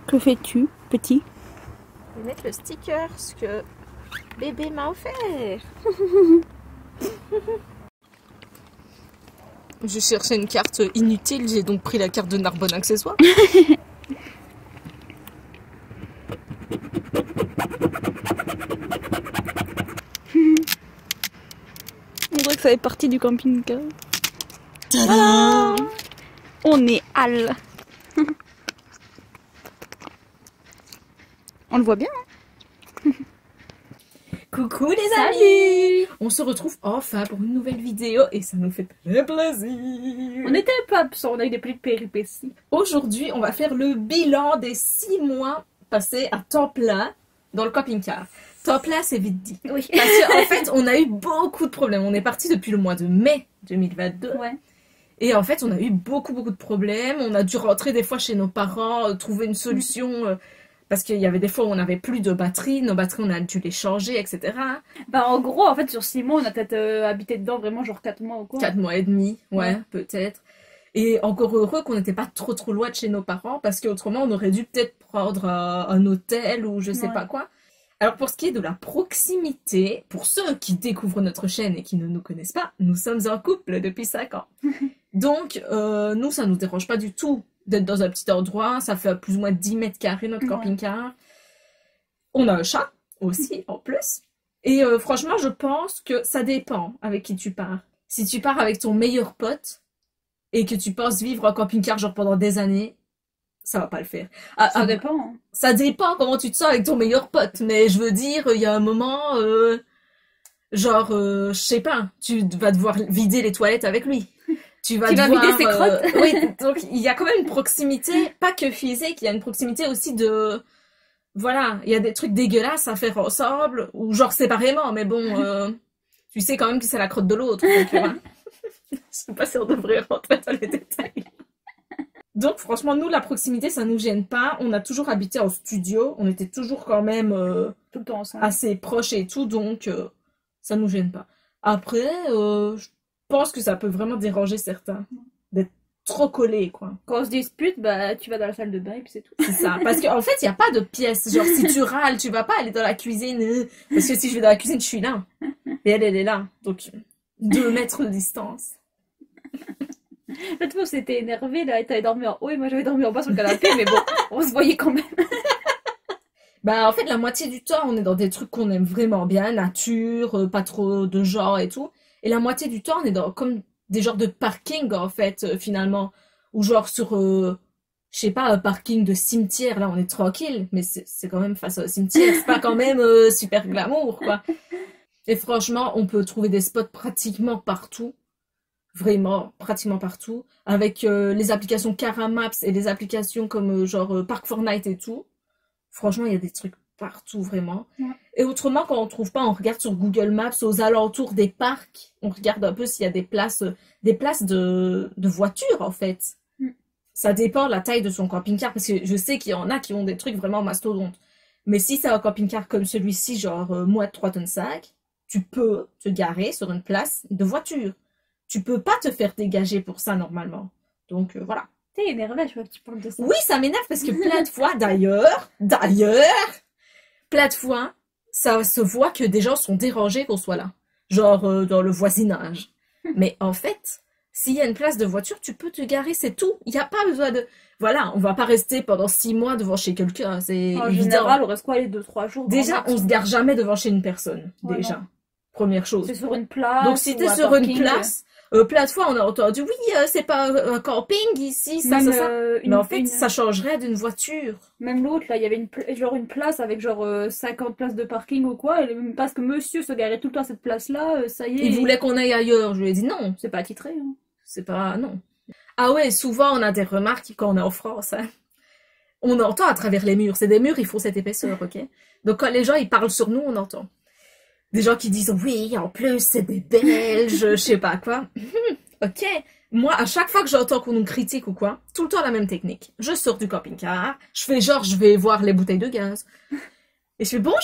Que fais-tu, petit? Je vais mettre le sticker, ce que bébé m'a offert. Je cherchais une carte inutile, j'ai donc pris la carte de Narbonne Accessoires. On dirait que ça fait partie du camping-car. Voilà. On est Halle. On le voit bien, hein? Coucou les amis! On se retrouve enfin pour une nouvelle vidéo et ça nous fait très plaisir. On était un peu absents, on a eu des petites péripéties. Aujourd'hui, on va faire le bilan des 6 mois passés à temps plein dans le camping-car. Temps plein, c'est vite dit. Oui. Parce qu'en fait, on a eu beaucoup de problèmes. On est parti depuis le mois de mai 2022. Ouais. Et en fait, on a eu beaucoup de problèmes. On a dû rentrer des fois chez nos parents, trouver une solution... parce qu'il y avait des fois où on n'avait plus de batterie, nos batteries on a dû les changer, etc. Bah en gros, en fait, sur 6 mois, on a peut-être habité dedans vraiment genre 4 mois ou quoi. 4 mois et demi, ouais. Peut-être. Et encore heureux qu'on n'était pas trop loin de chez nos parents, parce qu'autrement on aurait dû peut-être prendre un hôtel ou je sais pas quoi. Alors pour ce qui est de la proximité, pour ceux qui découvrent notre chaîne et qui ne nous connaissent pas, nous sommes un couple depuis 5 ans. Donc nous, ça nous dérange pas du tout d'être dans un petit endroit, ça fait plus ou moins 10 mètres carrés notre camping-car. On a un chat aussi en plus. Et franchement, je pense que ça dépend avec qui tu pars. Si tu pars avec ton meilleur pote et que tu penses vivre en camping-car genre pendant des années, ça va pas le faire. Ça dépend. Hein. Ça dépend comment tu te sens avec ton meilleur pote, mais je veux dire, il y a un moment, je sais pas, tu vas devoir vider les toilettes avec lui. Tu vas vider ses crottes. Oui, donc il y a quand même une proximité, pas que physique, il y a une proximité aussi de... Voilà, il y a des trucs dégueulasses à faire ensemble, ou genre séparément, mais bon, tu sais quand même que c'est la crotte de l'autre. Donc, voilà. Je sais pas si on devrait rentrer dans les détails. Donc franchement, nous, la proximité, ça nous gêne pas. On a toujours habité en studio, on était toujours quand même tout le temps ensemble. assez proches et tout, donc ça nous gêne pas. Après, je pense que ça peut vraiment déranger certains d'être trop collés, quoi. Quand on se dispute, bah tu vas dans la salle de bain et puis c'est tout. C'est ça, parce qu'en fait, il n'y a pas de pièce. Genre, si tu râles, tu vas pas aller dans la cuisine. Parce que si je vais dans la cuisine, je suis là. Et elle est là. Donc, 2 mètres de distance. L'autre fois, on s'était énervé, là, et t'avais dormi en haut et moi j'avais dormi en bas sur le canapé, mais bon, on se voyait quand même. Bah, en fait, la moitié du temps, on est dans des trucs qu'on aime vraiment bien, nature, pas trop de genre et tout. Et la moitié du temps, on est dans comme des genres de parking, en fait, finalement. Ou genre sur, je sais pas, un parking de cimetière, là, on est tranquille. Mais c'est quand même face au cimetière, c'est pas quand même super glamour, quoi. Et franchement, on peut trouver des spots pratiquement partout. Vraiment, pratiquement partout. Avec les applications Caramaps et les applications comme genre Park Fortnite et tout. Franchement, il y a des trucs partout, vraiment. Ouais. Et autrement, quand on trouve pas, on regarde sur Google Maps, aux alentours des parcs. On regarde un peu s'il y a des places de voitures, en fait. Ça dépend de la taille de son camping-car, parce que je sais qu'il y en a qui ont des trucs vraiment mastodontes. Mais si c'est un camping-car comme celui-ci, genre moins de 3 tonnes 5, tu peux te garer sur une place de voiture. Tu peux pas te faire dégager pour ça, normalement. Donc, voilà. T'es énervé, je vois que tu parles de ça. Oui, ça m'énerve parce que plein de fois, d'ailleurs, plein de fois, ça se voit que des gens sont dérangés qu'on soit là. Genre, dans le voisinage. Mais en fait, s'il y a une place de voiture, tu peux te garer, c'est tout. Il n'y a pas besoin de... Voilà, on va pas rester pendant 6 mois devant chez quelqu'un, c'est évident. En général, on reste quoi, les 2-3 jours? Déjà, on se gare jamais devant chez une personne, déjà. Non. Première chose. C'est sur une place. Donc, si t'es sur une place... plein de fois, on a entendu, oui, c'est pas un camping ici, ça. Mais en fait, ça changerait d'une voiture. Même l'autre, là, il y avait une place avec genre 50 places de parking ou quoi, et parce que monsieur se garait tout le temps à cette place-là, ça y est. Il voulait qu'on aille ailleurs. Je lui ai dit non. C'est pas attitré. Hein. C'est pas, non. Ah ouais, souvent, on a des remarques quand on est en France. Hein. On entend à travers les murs. C'est des murs, ils font cette épaisseur, ok? Donc, quand les gens, ils parlent sur nous, on entend. Des gens qui disent, oui, en plus, c'est des Belges, je sais pas quoi. Ok. Moi, à chaque fois que j'entends qu'on nous critique ou quoi, tout le temps la même technique. Je sors du camping-car, je fais genre, je vais voir les bouteilles de gaz. Et je fais, bonjour!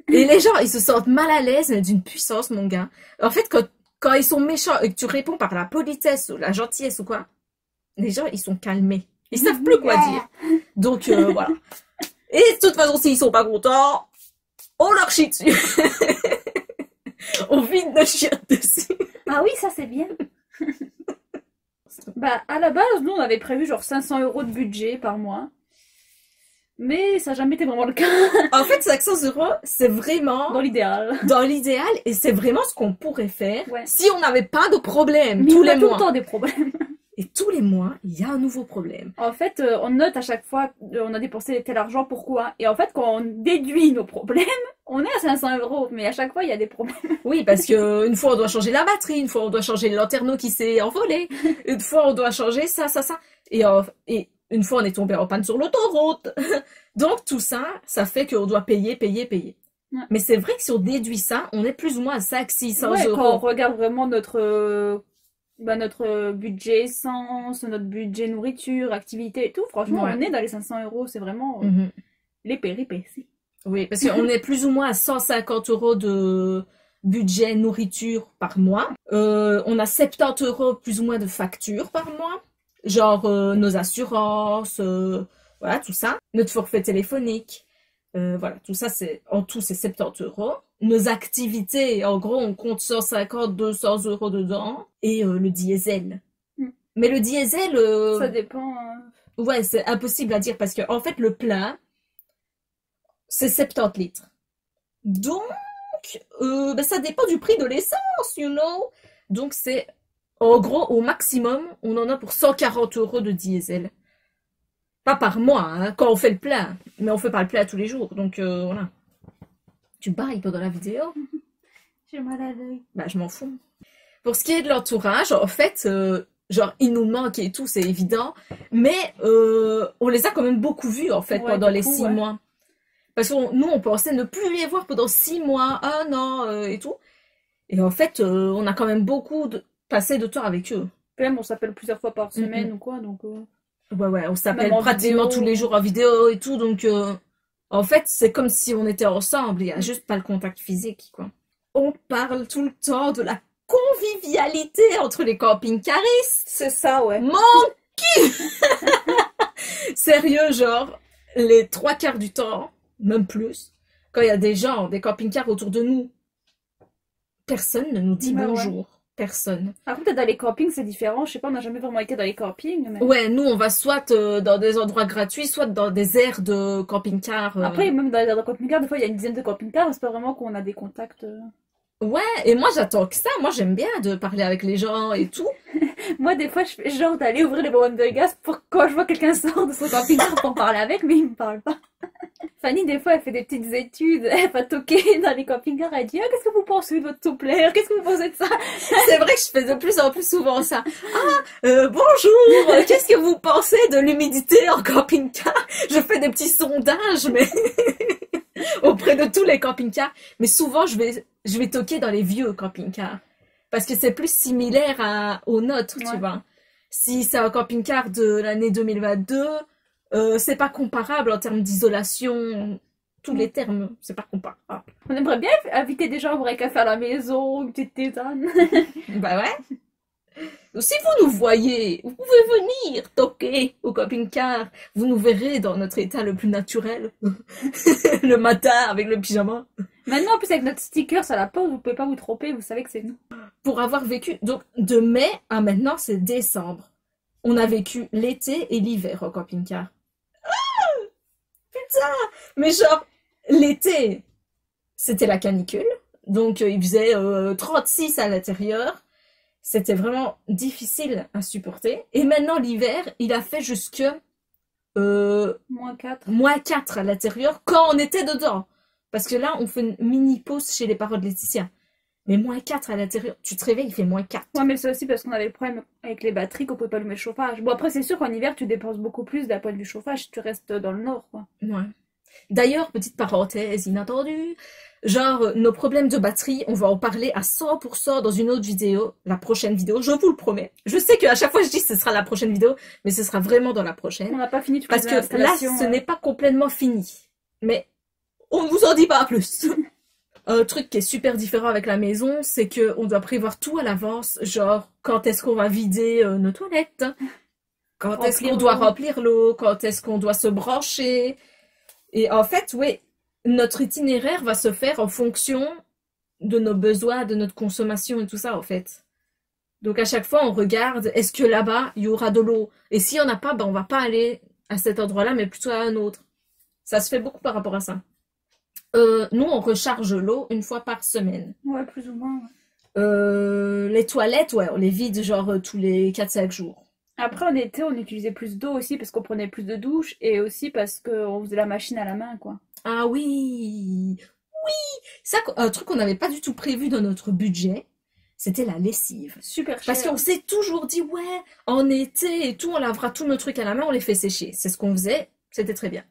Et les gens, ils se sentent mal à l'aise, mais d'une puissance, mon gars. En fait, quand ils sont méchants et que tu réponds par la politesse ou la gentillesse ou quoi, les gens, ils sont calmés. Ils savent plus quoi dire. Donc voilà. Et de toute façon, s'ils sont pas contents, on leur chie dessus. On vide nos chiottes dessus. Ah oui, ça c'est bien. Bah, à la base, nous on avait prévu genre 500 € de budget par mois. Mais ça n'a jamais été vraiment le cas. En fait, 500 €, c'est vraiment Dans l'idéal. dans l'idéal et c'est vraiment ce qu'on pourrait faire Ouais. si on n'avait pas de problème Mais tous on a les tout mois. le temps des problèmes. Et tous les mois, il y a un nouveau problème. En fait, on note à chaque fois on a dépensé tel argent, pourquoi. Et en fait, quand on déduit nos problèmes, on est à 500 €. Mais à chaque fois, il y a des problèmes. Oui, parce que une fois on doit changer la batterie, une fois on doit changer le lanterneau qui s'est envolé, une fois on doit changer ça. Et une fois on est tombé en panne sur l'autoroute. Donc tout ça, ça fait qu'on doit payer. Ouais. Mais c'est vrai que si on déduit ça, on est plus ou moins à 500-600 Ouais, €. quand on regarde vraiment notre budget essence, notre budget nourriture, activité et tout, franchement, Ouais. on est dans les 500 €. C'est vraiment Mhm. les péripéties. Oui, parce qu'on est plus ou moins à 150 € de budget nourriture par mois. On a 70 € plus ou moins de factures par mois. Genre nos assurances, voilà, tout ça. Notre forfait téléphonique. Voilà, tout ça, en tout, c'est 70 €. Nos activités, en gros, on compte 150-200 € dedans. Et le diesel. Mm. Mais le diesel, Ça dépend. ouais, c'est impossible à dire parce que, en fait, le plein, c'est 70 litres. Donc, ben, ça dépend du prix de l'essence, you know. Donc, c'est, en gros, au maximum, on en a pour 140 € de diesel. Pas par mois, hein, quand on fait le plein. Mais on fait pas le plein tous les jours. Donc, voilà. Tu bailles pendant la vidéo? J'ai mal à l'œil. Bah, je m'en fous. Pour ce qui est de l'entourage, en fait, genre, il nous manque et tout, c'est évident. Mais on les a quand même beaucoup vus, en fait, Ouais, pendant les beaucoup, 6 ouais. mois. Parce que nous, on pensait ne plus les voir pendant 6 mois, 1 an et tout. Et en fait, on a quand même passé de temps avec eux. Puis même, on s'appelle plusieurs fois par semaine Mhm. ou quoi, donc... Ouais, on s'appelle Même en pratiquement vidéo. tous les jours en vidéo et tout. Donc, en fait, c'est comme si on était ensemble. Il n'y a juste pas le contact physique, quoi. On parle tout le temps de la convivialité entre les camping-caristes. C'est ça, ouais. Mon cul! Sérieux, genre, les 3/4 du temps, même plus, quand il y a des gens, des camping-cars autour de nous, personne ne nous dit Ouais, ouais. bonjour. Personne. Par contre, dans les campings, c'est différent. Je sais pas, on n'a jamais vraiment été dans les campings. Mais... Ouais, nous, on va soit dans des endroits gratuits, soit dans des aires de camping-car. Après, même dans les camping-cars, des fois, il y a une dizaine de camping-cars. C'est pas vraiment qu'on a des contacts. Ouais, et moi, j'attends que ça. Moi, j'aime bien de parler avec les gens et tout. Moi, des fois, je fais genre d'aller ouvrir les bonbonnes de gaz pour quand je vois quelqu'un sort de son camping-car pour parler avec, mais il me parle pas. Fanny, des fois, elle fait des petites études. Elle va toquer dans les camping-cars. Elle dit, ah, qu'est-ce que vous pensez de votre soupleur? Qu'est-ce que vous pensez de ça? C'est vrai que je fais de plus en plus souvent ça. Bonjour, qu'est-ce que vous pensez de l'humidité en camping-car? Je fais des petits sondages, mais auprès de tous les camping-cars. Mais souvent, je vais toquer dans les vieux camping-cars. Parce que c'est plus similaire au nôtre, tu Ouais. vois. Si c'est un camping-car de l'année 2022, c'est pas comparable en termes d'isolation. Tous les termes, c'est pas comparable. On aimerait bien inviter des gens à boire un café à la maison, une petite tisane. Bah ouais. Si vous nous voyez, vous pouvez venir toquer au camping-car. Vous nous verrez dans notre état le plus naturel. Le matin avec le pyjama. Maintenant, en plus, avec notre sticker à la porte, vous pouvez pas vous tromper, vous savez que c'est nous. Pour avoir vécu, donc de mai à maintenant, c'est décembre. On a vécu l'été et l'hiver au camping-car. Ah, putain! Mais genre, l'été, c'était la canicule. Donc il faisait 36 à l'intérieur. C'était vraiment difficile à supporter. Et maintenant, l'hiver, il a fait jusque -4. -4 à l'intérieur quand on était dedans. Parce que là, on fait une mini pause chez les parents de Laetitia. Mais -4 à l'intérieur, tu te réveilles, il fait -4. Ouais, mais c'est aussi parce qu'on avait le problème avec les batteries qu'on pouvait pas allumer le chauffage. Bon, après, c'est sûr qu'en hiver, tu dépenses beaucoup plus d'un point de vue chauffage si tu restes dans le nord, quoi. Ouais. D'ailleurs, petite parenthèse inattendue, genre nos problèmes de batterie, on va en parler à 100% dans une autre vidéo, la prochaine vidéo, je vous le promets. Je sais qu'à chaque fois je dis que ce sera la prochaine vidéo, mais ce sera vraiment dans la prochaine. On n'a pas fini toutes Parce les que là, installations, ce n'est pas complètement fini. Mais on ne vous en dit pas plus. Un truc qui est super différent avec la maison, c'est que on doit prévoir tout à l'avance, genre quand est-ce qu'on va vider nos toilettes, Quand est-ce qu'on Remplir doit l'eau. remplir l'eau? Quand est-ce qu'on doit se brancher? Et en fait, oui, notre itinéraire va se faire en fonction de nos besoins, de notre consommation et tout ça, en fait. Donc à chaque fois, on regarde, est-ce que là-bas, il y aura de l'eau? Et s'il n'y en a pas, ben, on va pas aller à cet endroit-là, mais plutôt à un autre. Ça se fait beaucoup par rapport à ça. Nous, on recharge l'eau une fois par semaine. Ouais, plus ou moins. Les toilettes, ouais, on les vide genre tous les 4-5 jours. Après, en été, on utilisait plus d'eau aussi parce qu'on prenait plus de douches et aussi parce qu'on faisait la machine à la main, quoi. Ah oui, ça, un truc qu'on n'avait pas du tout prévu dans notre budget, c'était la lessive. Super Parce cher. qu'on s'est toujours dit, ouais, en été et tout, on lavera tous nos trucs à la main, on les fait sécher. C'est ce qu'on faisait, c'était très bien.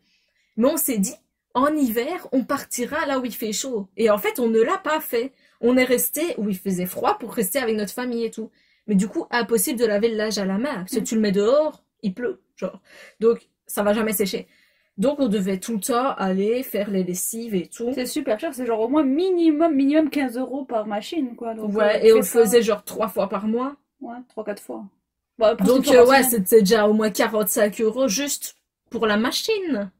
Mais on s'est dit, en hiver, on partira là où il fait chaud. Et en fait, on ne l'a pas fait. On est resté où il faisait froid pour rester avec notre famille et tout. Mais du coup, impossible de laver le linge à la main. Parce que tu le mets dehors, il pleut, genre. Donc, ça va jamais sécher. Donc, on devait tout le temps aller faire les lessives et tout. C'est super cher, c'est genre au moins minimum 15 euros par machine, quoi. Donc, Ouais, tu et fais on ça, faisait genre 3 fois par mois. ouais, 3-4 fois. Bah, presque une Donc, fois par ouais, semaine. c'était déjà au moins 45 euros juste pour la machine.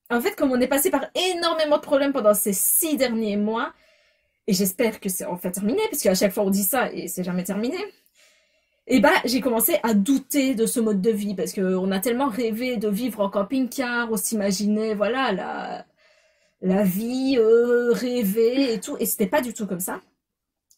En fait, comme on est passé par énormément de problèmes pendant ces 6 derniers mois, et j'espère que c'est enfin terminé, parce qu'à chaque fois on dit ça et c'est jamais terminé, et bah j'ai commencé à douter de ce mode de vie, parce qu'on a tellement rêvé de vivre en camping-car, on s'imaginait, voilà, la vie rêvée et tout, et c'était pas du tout comme ça,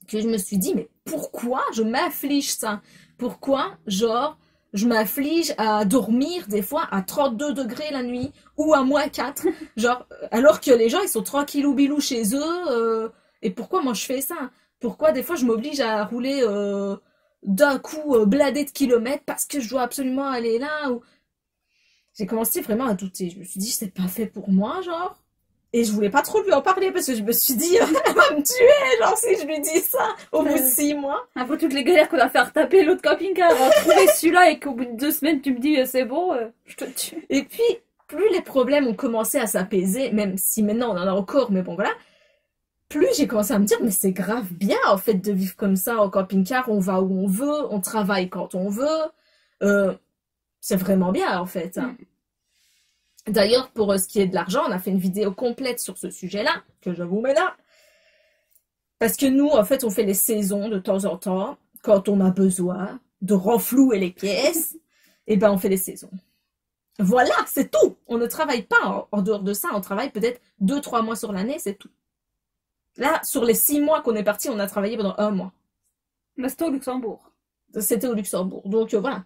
que je me suis dit, mais pourquoi je m'afflige ça? Pourquoi, genre, je m'afflige à dormir des fois à 32 degrés la nuit ou à -4, genre, alors que les gens ils sont tranquillou bilou chez eux, et pourquoi moi je fais ça? Pourquoi des fois je m'oblige à rouler d'un coup bladé de kilomètres parce que je dois absolument aller là ou... J'ai commencé vraiment à douter, je me suis dit c'est pas fait pour moi, genre. Et je voulais pas trop lui en parler parce que je me suis dit, elle va me tuer, genre, si je lui dis ça au bout de 6 mois. Après toutes les galères qu'on a fait à retaper l'autre camping-car, à trouver celui-là et qu'au bout de 2 semaines tu me dis c'est bon, je te tue. Et puis, plus les problèmes ont commencé à s'apaiser, même si maintenant on en a encore, mais bon voilà, plus j'ai commencé à me dire, mais c'est grave bien en fait de vivre comme ça en camping-car, on va où on veut, on travaille quand on veut, c'est vraiment bien en fait. Hein. D'ailleurs, pour ce qui est de l'argent, on a fait une vidéo complète sur ce sujet-là, que je vous mets là. Parce que nous, en fait, on fait les saisons de temps en temps, quand on a besoin de renflouer les pièces, et ben on fait les saisons. Voilà, c'est tout. On ne travaille pas en dehors de ça, on travaille peut-être 2-3 mois sur l'année, c'est tout. Là, sur les 6 mois qu'on est parti, on a travaillé pendant 1 mois. Mais c'était au Luxembourg. C'était au Luxembourg, donc voilà.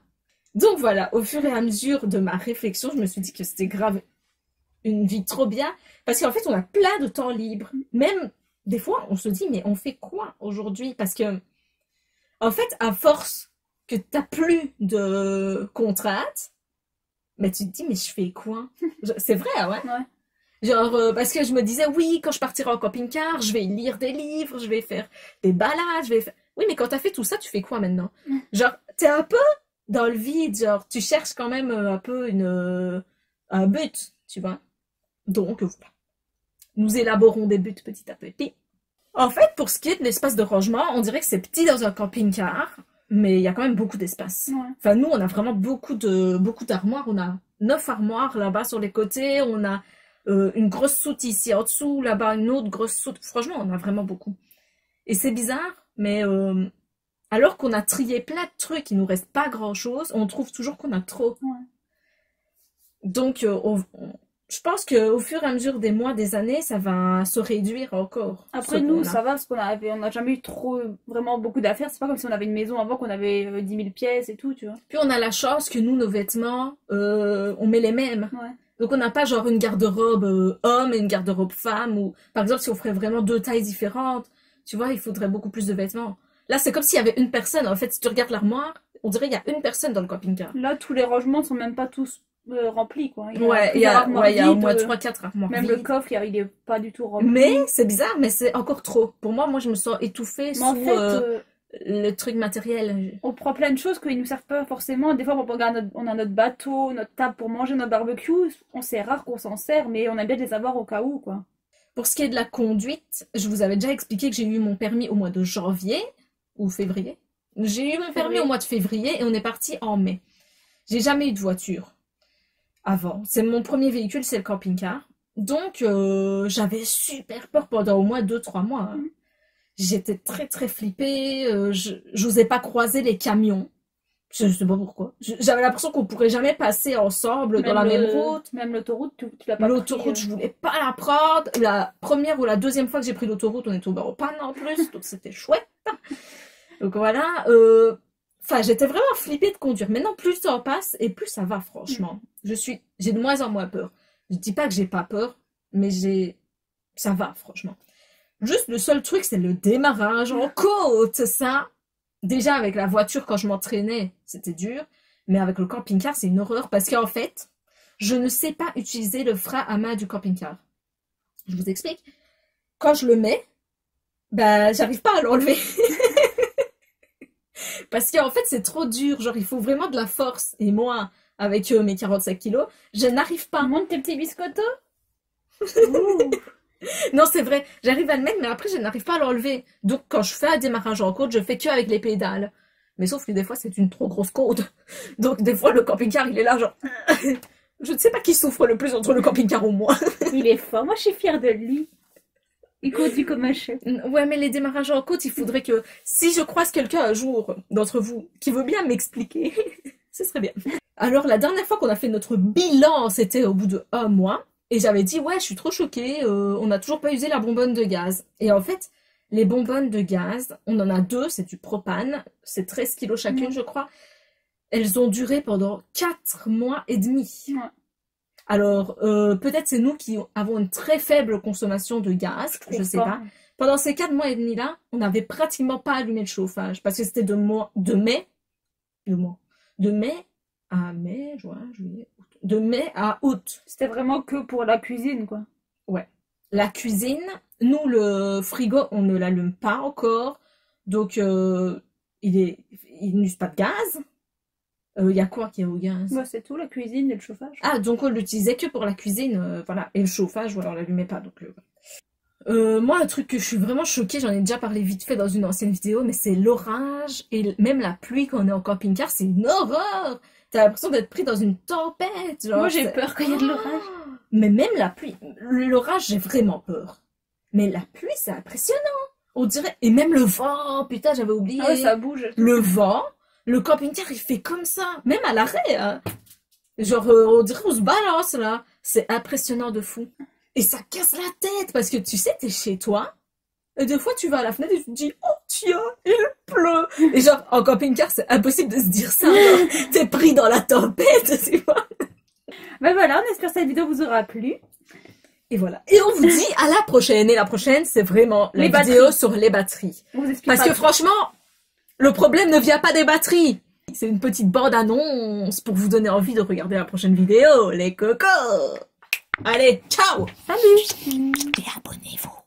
Donc voilà, au fur et à mesure de ma réflexion, je me suis dit que c'était grave une vie trop bien, parce qu'en fait, on a plein de temps libre. Même, des fois, on se dit, mais on fait quoi aujourd'hui? Parce que, en fait, à force que t'as plus de contraintes, mais tu te dis, mais je fais quoi? C'est vrai, ouais. Ouais. Genre, parce que je me disais, oui, quand je partirai en camping-car, je vais lire des livres, je vais faire des balades, je vais faire... Oui, mais quand t'as fait tout ça, tu fais quoi maintenant? Genre, t'es un peu dans le vide, genre, tu cherches quand même un peu un but, tu vois. Donc, voilà. Nous élaborons des buts petit à petit. En fait, pour ce qui est de l'espace de rangement, on dirait que c'est petit dans un camping-car, mais il y a quand même beaucoup d'espace. Ouais. Enfin, nous, on a vraiment beaucoup d'armoires. On a 9 armoires là-bas sur les côtés. On a une grosse soute ici en dessous, là-bas une autre grosse soute. Franchement, on a vraiment beaucoup. Et c'est bizarre, mais alors qu'on a trié plein de trucs, il nous reste pas grand-chose, on trouve toujours qu'on a trop. Ouais. Donc, je pense qu'au fur et à mesure des mois, des années, ça va se réduire encore. Après nous, ça va parce on n'a jamais eu trop, vraiment beaucoup d'affaires. C'est pas comme si on avait une maison avant qu'on avait 10 000 pièces et tout, tu vois. Puis on a la chance que nous, nos vêtements, on met les mêmes. Ouais. Donc on n'a pas genre une garde-robe homme et une garde-robe femme. Ou par exemple, si on ferait vraiment 2 tailles différentes, tu vois, il faudrait beaucoup plus de vêtements. Là, c'est comme s'il y avait une personne. En fait, si tu regardes l'armoire, on dirait qu'il y a une personne dans le camping-car. Là, tous les rangements sont même pas tous remplis, quoi. Il y a au moins 3-4 armoires même vides. le coffre, il est pas du tout rempli. Mais c'est bizarre, mais c'est encore trop. Pour moi, je me sens étouffée Mais en sous fait, le truc matériel. on prend plein de choses qui nous servent pas forcément. Des fois, on a notre bateau, notre table pour manger, notre barbecue. C'est rare qu'on s'en sert, mais on aime bien les avoir au cas où, quoi. Pour ce qui est de la conduite, je vous avais déjà expliqué que j'ai eu mon permis au mois de janvier ou février. J'ai eu mon permis au mois de février et on est parti en mai. J'ai jamais eu de voiture avant. C'est mon premier véhicule, c'est le camping-car. Donc, j'avais super peur pendant au moins 2-3 mois. Hein. J'étais très très flippée. J'osais pas croiser les camions. Je sais pas pourquoi. J'avais l'impression qu'on pourrait jamais passer ensemble dans la même route. Même l'autoroute, tu l'as pas L'autoroute, pris, je voulais pas la prendre. La première ou la deuxième fois que j'ai pris l'autoroute, on est tombé en panne en plus, donc c'était chouette. Donc voilà. Enfin, j'étais vraiment flippée de conduire. Maintenant, plus le temps passe et plus ça va, franchement. J'ai de moins en moins peur. Je dis pas que j'ai pas peur, mais ça va, franchement. Juste le seul truc, c'est le démarrage en côte, ça. Déjà, avec la voiture, quand je m'entraînais, c'était dur. Mais avec le camping-car, c'est une horreur. Parce qu'en fait, je ne sais pas utiliser le frein à main du camping-car. Je vous explique. Quand je le mets, bah, j'arrive pas à l'enlever. Parce qu'en fait, c'est trop dur. Genre, il faut vraiment de la force. Et moi, avec mes 45 kilos, je n'arrive pas. Monte tes petits biscottos. Non, c'est vrai, j'arrive à le mettre, mais après, je n'arrive pas à l'enlever. Donc, quand je fais un démarrage en côte, je fais que avec les pédales. Mais sauf que des fois, c'est une trop grosse côte. Donc, des fois, le camping-car, il est là, genre... Je ne sais pas qui souffre le plus entre le camping-car ou moi. Il est fort. Moi, je suis fière de lui. Il conduit comme un chef. Ouais, mais les démarrages en côte, il faudrait que... Si je croise quelqu'un un jour, d'entre vous, qui veut bien m'expliquer, ce serait bien. Alors, la dernière fois qu'on a fait notre bilan, c'était au bout de 1 mois. Et j'avais dit, ouais, je suis trop choquée, on n'a toujours pas usé la bonbonne de gaz. Et en fait, les bonbonnes de gaz, on en a 2, c'est du propane, c'est 13 kilos chacune, je crois. Elles ont duré pendant 4 mois et demi. Ouais. Alors, peut-être c'est nous qui avons une très faible consommation de gaz, je sais pas. Pendant ces 4 mois et demi-là, on n'avait pratiquement pas allumé le chauffage, parce que c'était de mai à mai, juin, juillet, août. De mai à août. C'était vraiment que pour la cuisine, quoi. Ouais. La cuisine, nous, le frigo, on ne l'allume pas encore. Donc, il n'use pas de gaz. Il y a quoi qui est au gaz? Bah, c'est tout, la cuisine et le chauffage. Ah, donc on l'utilisait que pour la cuisine, voilà. Et le chauffage, voilà, on l'allumait pas. Donc, moi, un truc que je suis vraiment choquée, j'en ai déjà parlé vite fait dans une ancienne vidéo, mais c'est l'orage et même la pluie quand on est en camping-car, c'est une horreur! T'as l'impression d'être pris dans une tempête. Genre, moi, j'ai peur quand il y a de l'orage. Mais même la pluie, l'orage, j'ai vraiment peur. Mais la pluie, c'est impressionnant. On dirait, et même le vent, putain, j'avais oublié. Ah ouais, ça bouge. Le vent, le camping-car, il fait comme ça. Même à l'arrêt, hein. Genre, on dirait qu'on se balance, là. C'est impressionnant de fou. Et ça casse la tête, parce que tu sais, t'es chez toi, et des fois, tu vas à la fenêtre et tu te dis, oh tiens, il pleut. Et genre, en camping-car, c'est impossible de se dire ça. T'es pris dans la tempête, tu vois. Ben voilà, on espère que cette vidéo vous aura plu. Et voilà. Et on vous dit à la prochaine. Et la prochaine, c'est vraiment la vidéo sur les batteries. Parce que franchement, le problème ne vient pas des batteries. C'est une petite bande-annonce pour vous donner envie de regarder la prochaine vidéo, les cocos. Allez, ciao. Salut. Et abonnez-vous.